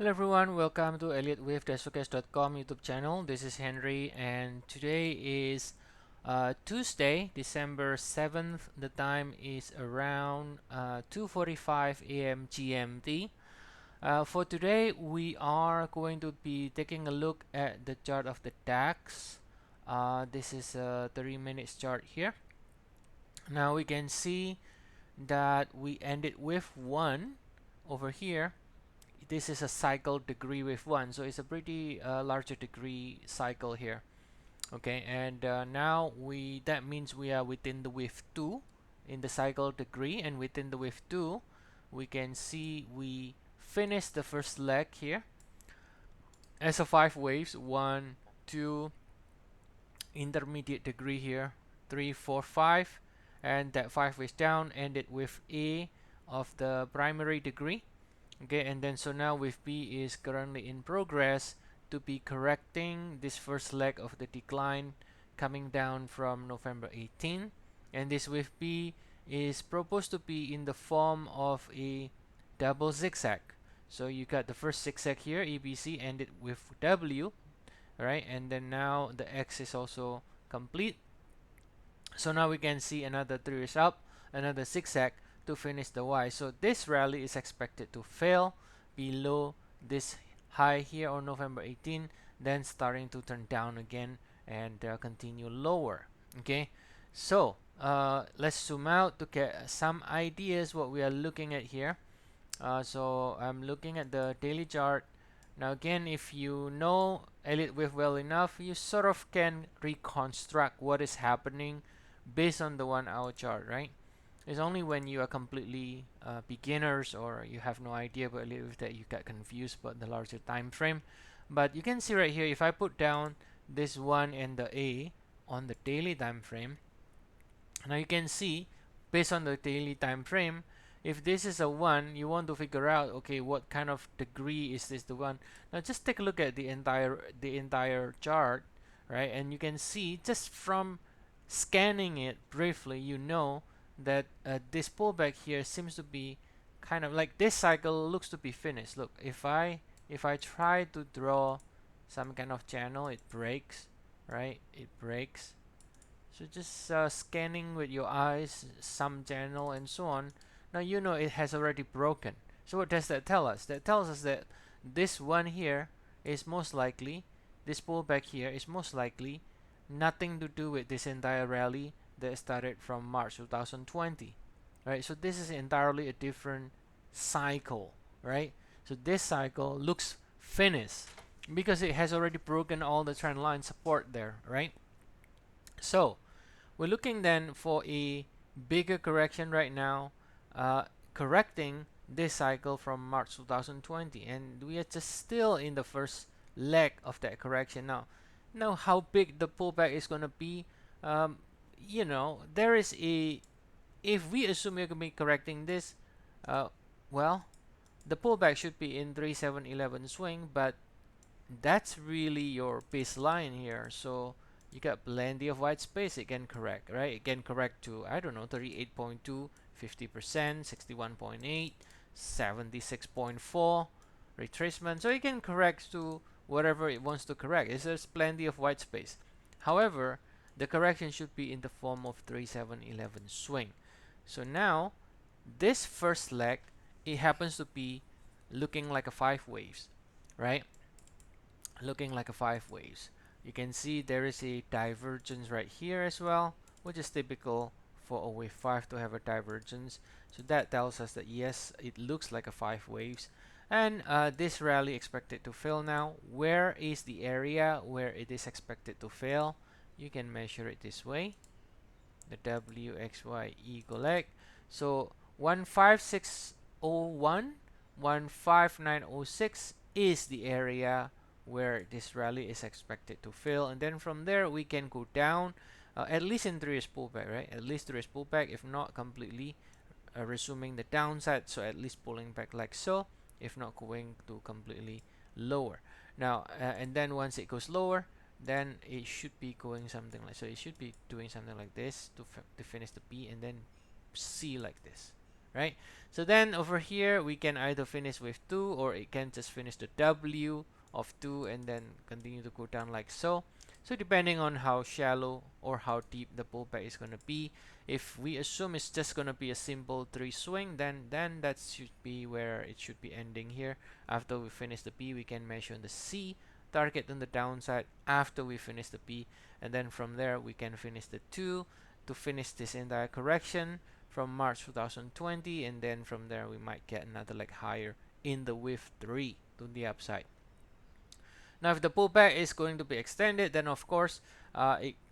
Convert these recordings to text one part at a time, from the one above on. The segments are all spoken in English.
Hello everyone, welcome to Elliott Wave Analysis.com YouTube channel. This is Henry and today is Tuesday, December 7th. The time is around 2:45 a.m. GMT. For today, we are going to be taking a look at the chart of the DAX. This is a 30 minutes chart here. Now we can see that we ended with 1 over here. This is a cycle degree with 1, so it's a pretty larger degree cycle here. Okay, and now that means we are within the width 2 in the cycle degree, and within the width 2 we can see we finished the first leg here as a 5 waves, 1 2 intermediate degree here, 3 4 5, and that 5 waves down ended with A of the primary degree. Okay, and then so now with B is currently in progress to be correcting this first leg of the decline coming down from November 18, and this with B is proposed to be in the form of a double zigzag. So you got the first zigzag here, ABC ended with W, right? And then now the X is also complete. So now we can see another 3 is up, another zigzag to finish the Y. So this rally is expected to fail below this high here on November 18, then starting to turn down again and continue lower. Okay, so let's zoom out to get some ideas what we are looking at here. So I'm looking at the daily chart. Now again, if you know Elliott Wave well enough, you sort of can reconstruct what is happening based on the 1 hour chart, right? It's only when you are completely beginners or you have no idea about Elliott Wave that you get confused about the larger time frame. But you can see right here, if I put down this 1 and the A on the daily time frame, now you can see based on the daily time frame, if this is a 1, you want to figure out, okay, what kind of degree is this the 1. Now just take a look at the entire chart, right? And you can see just from scanning it briefly, you know that this pullback here seems to be kind of like this cycle looks to be finished. Look, if I try to draw some kind of channel, it breaks, right? It breaks. So just scanning with your eyes some channel and so on. Now you know it has already broken. So what does that tell us? That tells us that this one here is most likely, this pullback here is most likely nothing to do with this entire rally that started from March 2020. Right? So this is entirely a different cycle, right? So this cycle looks finished because it has already broken all the trend line support there, right? So we're looking then for a bigger correction right now, correcting this cycle from March 2020, and we are just still in the first leg of that correction now. Now, how big the pullback is going to be, you know, there is a, if we assume you're going to be correcting this, well, the pullback should be in 3711 swing, but that's really your baseline here. So you got plenty of white space it can correct, right? It can correct to, I don't know, 38.2, 50%, 61.8, 76.4 retracement. So it can correct to whatever it wants to correct. There's plenty of white space. However, the correction should be in the form of 3711 swing. So now this first leg, it happens to be looking like a 5 waves, right? Looking like a 5 waves. You can see there is a divergence right here as well, which is typical for a wave 5 to have a divergence. So that tells us that yes, it looks like a 5 waves. And this rally expected to fail now. Where is the area where it is expected to fail? You can measure it this way. The WXY equal leg. So 15601, 15906 is the area where this rally is expected to fail, and then from there we can go down, at least in 3 years pullback, right? At least 3 years pullback, if not completely resuming the downside, so at least pulling back like so, if not going to completely lower. Now and then once it goes lower, then it should be going something like so. It should be doing something like this to finish the P, and then C like this, right? So then over here we can either finish with 2, or it can just finish the W of 2 and then continue to go down like so. So depending on how shallow or how deep the pullback is going to be, if we assume it's just going to be a simple 3 swing, then that should be where it should be ending here. After we finish the B, we can measure the C target on the downside after we finish the B, and then from there we can finish the 2 to finish this entire correction from March 2020, and then from there we might get another leg higher in the wick 3 to the upside. Now if the pullback is going to be extended, then of course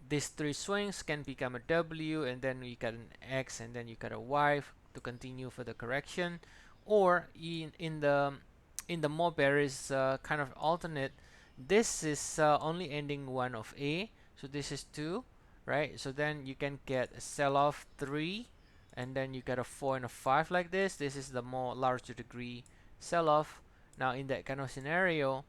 these 3 swings can become a W, and then you got an X, and then you got a Y to continue for the correction. Or in the more bearish kind of alternate, this is only ending one of A, so this is 2, right? So then you can get a sell-off 3, and then you get a 4 and a 5 like this. This is the more larger degree sell-off. Now in that kind of scenario,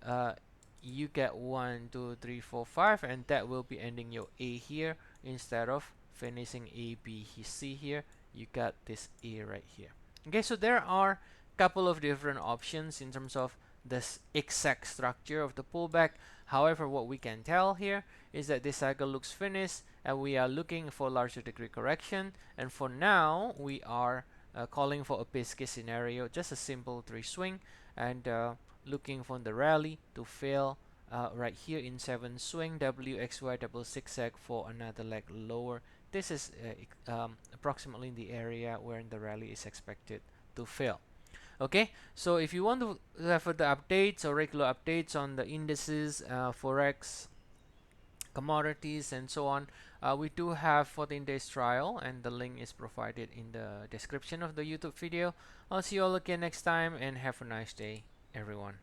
uh, you get 1, 2, 3, 4, 5, and that will be ending your A here instead of finishing A, B, C here. You got this A right here. Okay, so there are a couple of different options in terms of this exact structure of the pullback. However, what we can tell here is that this cycle looks finished, and we are looking for larger degree correction. And for now, we are calling for a base case scenario, just a simple 3 swing, and looking for the rally to fail right here in 7 swing WXY double zigzag for another leg lower. This is approximately in the area where the rally is expected to fail. Okay, so if you want to have further updates or regular updates on the indices, Forex, commodities, and so on, we do have 14 days trial, and the link is provided in the description of the YouTube video. I'll see you all again next time, and have a nice day, everyone.